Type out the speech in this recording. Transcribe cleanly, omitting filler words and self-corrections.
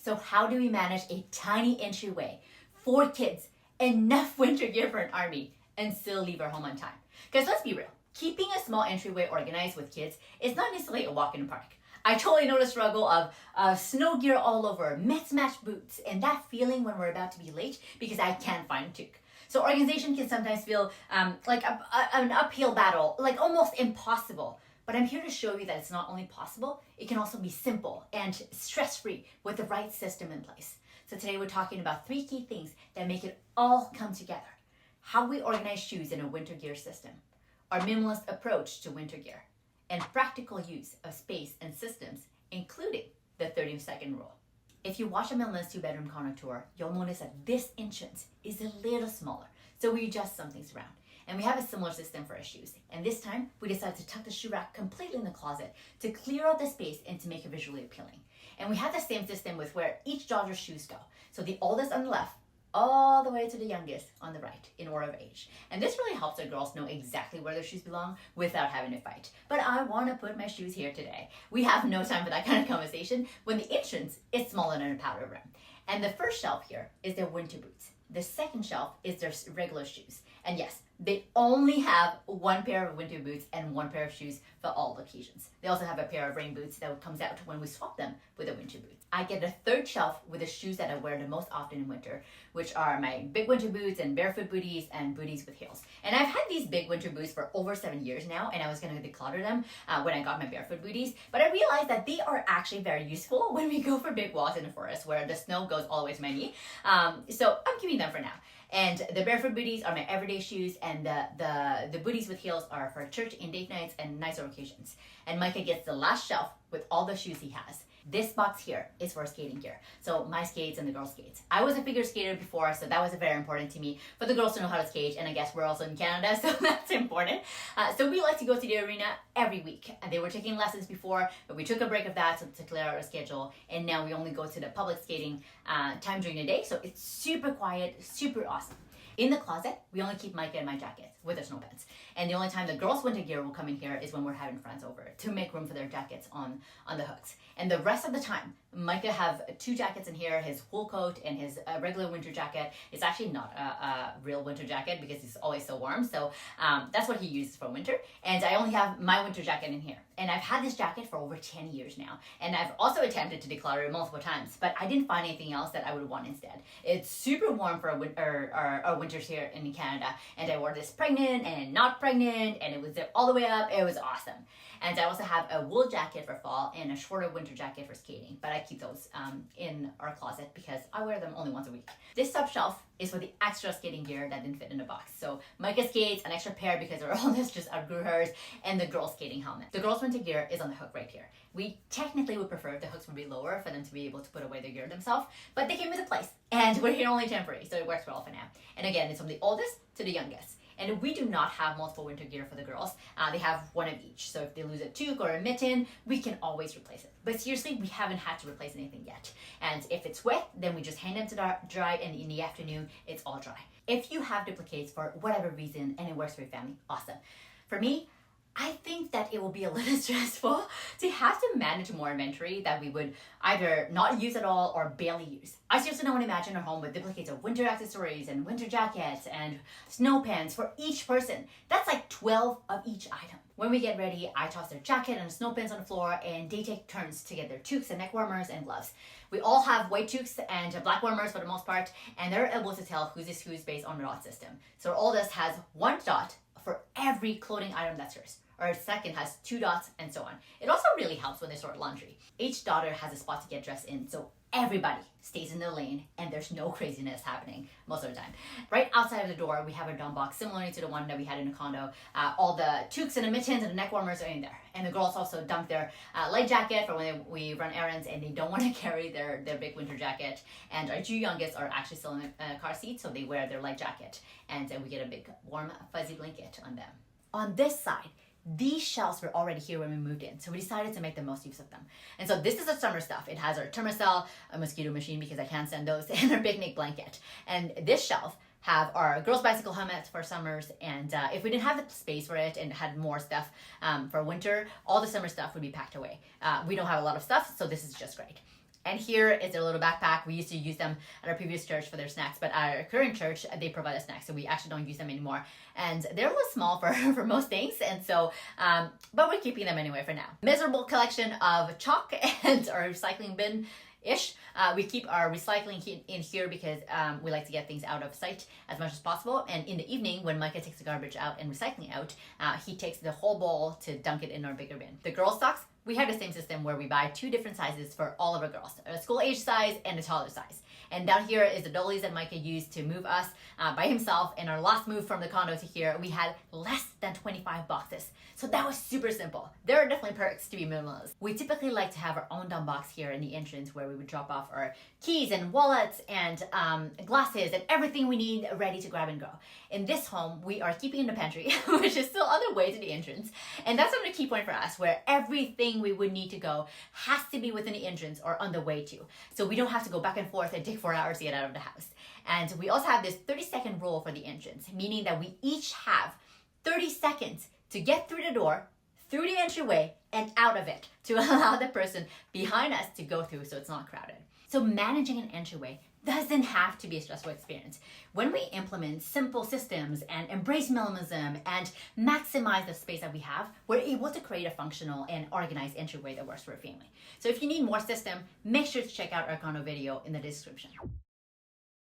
So how do we manage a tiny entryway, 4 kids, enough winter gear for an army, and still leave our home on time? Because let's be real, keeping a small entryway organized with kids is not necessarily a walk in the park. I totally know the struggle of snow gear all over, mismatched boots, and that feeling when we're about to be late because I can't find a toque. So organization can sometimes feel like an uphill battle, like almost impossible. But I'm here to show you that it's not only possible, it can also be simple and stress-free with the right system in place. So today we're talking about 3 key things that make it all come together. How we organize shoes in a winter gear system, our minimalist approach to winter gear, and practical use of space and systems, including the 30-second rule. If you watch a Minimalist 2-bedroom condo tour, you'll notice that this entrance is a little smaller, so we adjust some things around. And we have a similar system for our shoes. And this time, we decided to tuck the shoe rack completely in the closet to clear out the space and to make it visually appealing. And we have the same system with where each daughter's shoes go. So the oldest on the left, all the way to the youngest on the right in order of age. And this really helps our girls know exactly where their shoes belong without having to fight. But I want to put my shoes here today. We have no time for that kind of conversation when the entrance is smaller than a powder room. And the first shelf here is their winter boots. The second shelf is their regular shoes. And yes, they only have 1 pair of winter boots and 1 pair of shoes for all occasions. They also have a pair of rain boots that comes out when we swap them with a winter boot. I get a third shelf with the shoes that I wear the most often in winter, which are my big winter boots and barefoot booties and booties with heels. And I've had these big winter boots for over 7 years now, and I was going to declutter them when I got my barefoot booties. But I realized that they are actually very useful when we go for big walks in the forest where the snow goes all the way to my knee. So I'm keeping them for now. And the barefoot booties are my everyday shoes, and the booties with heels are for church and date nights and nicer occasions. And Micah gets the last shelf with all the shoes he has. This box here is for skating gear. So my skates and the girls' skates. I was a figure skater before, so that was very important to me for the girls to know how to skate. And I guess we're also in Canada, so that's important. So we like to go to the arena every week. And they were taking lessons before, but we took a break of that to clear out our schedule. And now we only go to the public skating time during the day. So it's super quiet, super awesome. In the closet, we only keep Micah and my jackets with their snow pants. And the only time the girls' winter gear will come in here is when we're having friends over to make room for their jackets on the hooks. And the rest of the time, Micah have 2 jackets in here, his wool coat and his regular winter jacket. It's actually not a real winter jacket because it's always so warm. So that's what he uses for winter. And I only have my winter jacket in here. And I've had this jacket for over 10 years now. And I've also attempted to declutter it multiple times, but I didn't find anything else that I would want instead. It's super warm for our winters here in Canada. And I wore this pregnant and not pregnant, and it was zipped all the way up. It was awesome. And I also have a wool jacket for fall and a shorter winter jacket for skating, but I keep those in our closet because I wear them only once a week. This sub shelf is for the extra skating gear that didn't fit in the box. So Micah skates, an extra pair because our oldest just outgrew hers, and the girls' skating helmet. The girls' winter gear is on the hook right here. We technically would prefer if the hooks would be lower for them to be able to put away their gear themselves, but they came with a place, and we're here only temporary, so it works well for now. And again, it's from the oldest to the youngest. And we do not have multiple winter gear for the girls. They have 1 of each. So if they lose a toque or a mitten, we can always replace it. But seriously, we haven't had to replace anything yet. And if it's wet, then we just hang them to dry, and in the afternoon, it's all dry. If you have duplicates for whatever reason and it works for your family, awesome. For me, I think that it will be a little stressful to have to manage more inventory that we would either not use at all or barely use. I seriously don't want to imagine a home with duplicates of winter accessories and winter jackets and snow pants for each person. That's like 12 of each item. When we get ready, I toss their jacket and snow pants on the floor, and they take turns to get their toques and neck warmers and gloves. We all have white toques and black warmers for the most part, and they're able to tell who's is who's based on the dot system. So our oldest has 1 dot for every clothing item that's hers. Our second has 2 dots, and so on. It also really helps when they sort laundry. Each daughter has a spot to get dressed in, so everybody stays in their lane and there's no craziness happening most of the time. Right outside of the door, we have a dump box similar to the one that we had in the condo. All the toques and the mittens and the neck warmers are in there. And the girls also dump their light jacket for when we run errands and they don't want to carry their big winter jacket. And our 2 youngest are actually still in the car seat, so they wear their light jacket. And we get a big warm fuzzy blanket on them. On this side, these shelves were already here when we moved in, so we decided to make the most use of them. And so this is the summer stuff. It has our thermocell, a mosquito machine because I can't stand those, and our picnic blanket. And this shelf have our girls' bicycle helmets for summers, and if we didn't have the space for it and had more stuff for winter, all the summer stuff would be packed away. We don't have a lot of stuff, so this is just great. And here is their little backpack. We used to use them at our previous church for their snacks, but at our current church, they provide us snacks, so we actually don't use them anymore. And they're a little small for most things, and so, but we're keeping them anyway for now. Miserable collection of chalk and our recycling bin-ish. We keep our recycling in here because we like to get things out of sight as much as possible. And in the evening, when Micah takes the garbage out and recycling out, he takes the whole bowl to dunk it in our bigger bin. The girl socks, we have the same system where we buy 2 different sizes for all of our girls, a school age size and a toddler size. And down here is the dollies that Micah used to move us by himself. And our last move from the condo to here, we had less than 25 boxes. So that was super simple. There are definitely perks to be minimalist. We typically like to have our own dump box here in the entrance where we would drop off our keys and wallets and glasses and everything we need ready to grab and go. In this home, we are keeping in the pantry, which is still on the way to the entrance. And that's another key point for us, where everything we would need to go has to be within the entrance or on the way to. So we don't have to go back and forth and take 4 hours to get out of the house. And we also have this 30-second rule for the entrance, meaning that we each have 30 seconds to get through the door, through the entryway, and out of it to allow the person behind us to go through so it's not crowded. So managing an entryway doesn't have to be a stressful experience. When we implement simple systems and embrace minimalism and maximize the space that we have, we're able to create a functional and organized entryway that works for a family. So if you need more system, make sure to check out our condo video in the description.